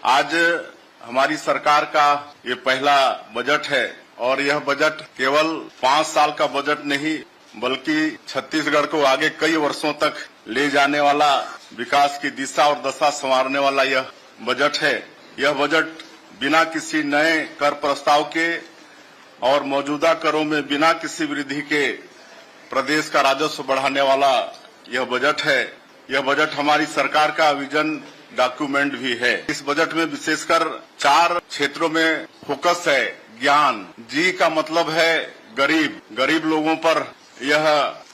आज हमारी सरकार का ये पहला बजट है और यह बजट केवल 5 साल का बजट नहीं बल्कि छत्तीसगढ़ को आगे कई वर्षों तक ले जाने वाला, विकास की दिशा और दशा संवारने वाला यह बजट है। यह बजट बिना किसी नए कर प्रस्ताव के और मौजूदा करों में बिना किसी वृद्धि के प्रदेश का राजस्व बढ़ाने वाला यह बजट है। यह बजट हमारी सरकार का विजन डॉक्यूमेंट भी है। इस बजट में विशेषकर 4 क्षेत्रों में फोकस है। ज्ञान, जी का मतलब है गरीब, गरीब लोगों पर यह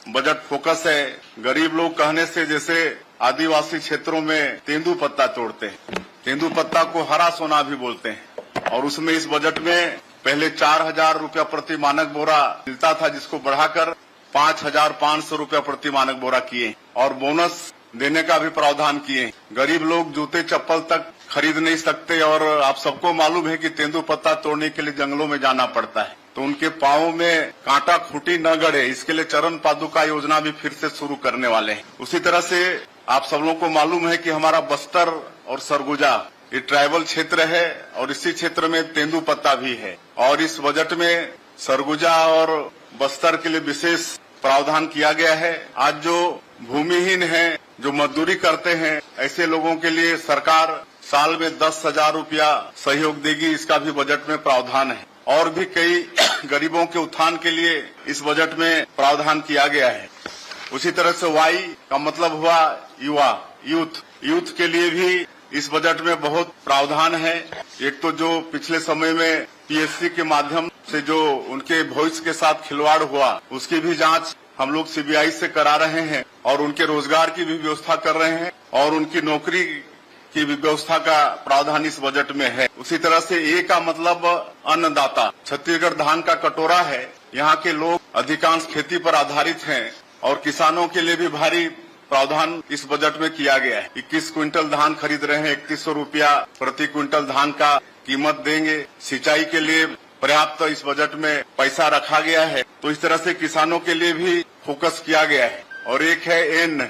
बजट फोकस है। गरीब लोग कहने से जैसे आदिवासी क्षेत्रों में तेंदुपत्ता तोड़ते हैं, तेंदुपत्ता को हरा सोना भी बोलते हैं। और उसमें इस बजट में पहले 4,000 रुपया प्रति मानक बोरा मिलता था, जिसको बढ़ाकर 5,500 रुपया प्रति मानक बोरा किए और बोनस देने का भी प्रावधान किए। गरीब लोग जूते चप्पल तक खरीद नहीं सकते और आप सबको मालूम है कि तेंदुपत्ता तोड़ने के लिए जंगलों में जाना पड़ता है, तो उनके पांवों में कांटा खूंटी न गड़े, इसके लिए चरण पादुका योजना भी फिर से शुरू करने वाले हैं। उसी तरह से आप सब लोगों को मालूम है कि हमारा बस्तर और सरगुजा ये ट्राइबल क्षेत्र है और इसी क्षेत्र में तेंदुपत्ता भी है और इस बजट में सरगुजा और बस्तर के लिए विशेष प्रावधान किया गया है। आज जो भूमिहीन हैं, जो मजदूरी करते हैं, ऐसे लोगों के लिए सरकार साल में 10,000 रुपया सहयोग देगी, इसका भी बजट में प्रावधान है। और भी कई गरीबों के उत्थान के लिए इस बजट में प्रावधान किया गया है। उसी तरह से वाई का मतलब हुआ युवा, यूथ के लिए भी इस बजट में बहुत प्रावधान है। एक तो जो पिछले समय में पीएससी के माध्यम से जो उनके भविष्य के साथ खिलवाड़ हुआ, उसकी भी जांच हम लोग सीबीआई से करा रहे हैं और उनके रोजगार की भी व्यवस्था कर रहे हैं और उनकी नौकरी की भी व्यवस्था का प्रावधान इस बजट में है। उसी तरह से ए का मतलब अन्नदाता, छत्तीसगढ़ धान का कटोरा है। यहाँ के लोग अधिकांश खेती पर आधारित हैं और किसानों के लिए भी भारी प्रावधान इस बजट में किया गया है। 21 क्विंटल धान खरीद रहे हैं, 3100 रुपया प्रति क्विंटल धान का कीमत देंगे। सिंचाई के लिए पर्याप्त इस बजट में पैसा रखा गया है, तो इस तरह से किसानों के लिए भी फोकस किया गया है। और एक है एन,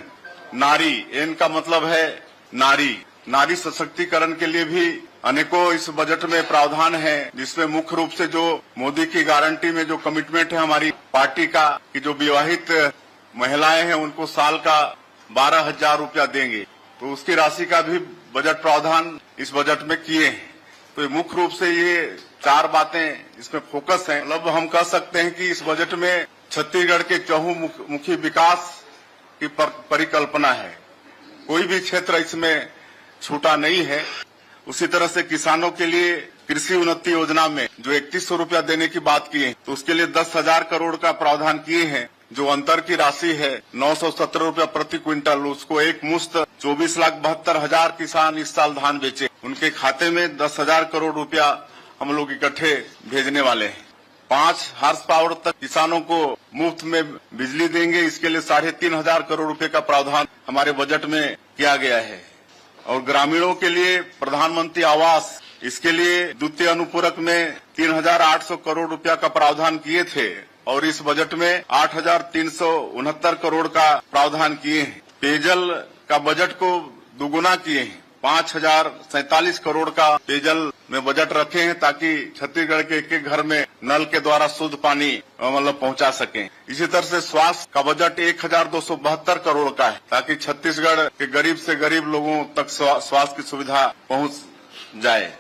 नारी, एन का मतलब है नारी, नारी सशक्तिकरण के लिए भी अनेकों इस बजट में प्रावधान है, जिसमें मुख्य रूप से जो मोदी की गारंटी में जो कमिटमेंट है हमारी पार्टी का कि जो विवाहित महिलाएं हैं उनको साल का 12,000 रुपया देंगे, तो उसकी राशि का भी बजट प्रावधान इस बजट में किए हैं। तो मुख्य रूप से ये 4 बातें इसमें फोकस हैं। मतलब हम कह सकते हैं कि इस बजट में छत्तीसगढ़ के चहुमुखी विकास की परिकल्पना है। कोई भी क्षेत्र इसमें छूटा नहीं है। उसी तरह से किसानों के लिए कृषि उन्नति योजना में जो 3100 रुपया देने की बात की है, तो उसके लिए 10,000 करोड़ का प्रावधान किए हैं। जो अंतर की राशि है 917 रुपया प्रति क्विंटल, उसको एक मुश्त 24,72,000 किसान इस साल धान बेचे, उनके खाते में 10,000 करोड़ रुपया हम लोग इकट्ठे भेजने वाले हैं। 5 हार्स पावर तक किसानों को मुफ्त में बिजली देंगे, इसके लिए 3,500 करोड़ रुपए का प्रावधान हमारे बजट में किया गया है। और ग्रामीणों के लिए प्रधानमंत्री आवास, इसके लिए द्वितीय अनुपूरक में 3,800 करोड़ रुपया का प्रावधान किए थे और इस बजट में 8,369 करोड़ का प्रावधान किए हैं। पेयजल का बजट को दुगुना किए हैं, 5,047 करोड़ का पेयजल में बजट रखे हैं ताकि छत्तीसगढ़ के एक घर में नल के द्वारा शुद्ध पानी मतलब पहुंचा सकें। इसी तरह से स्वास्थ्य का बजट 1,272 करोड़ का है ताकि छत्तीसगढ़ के गरीब से गरीब लोगों तक स्वास्थ्य की सुविधा पहुंच जाए।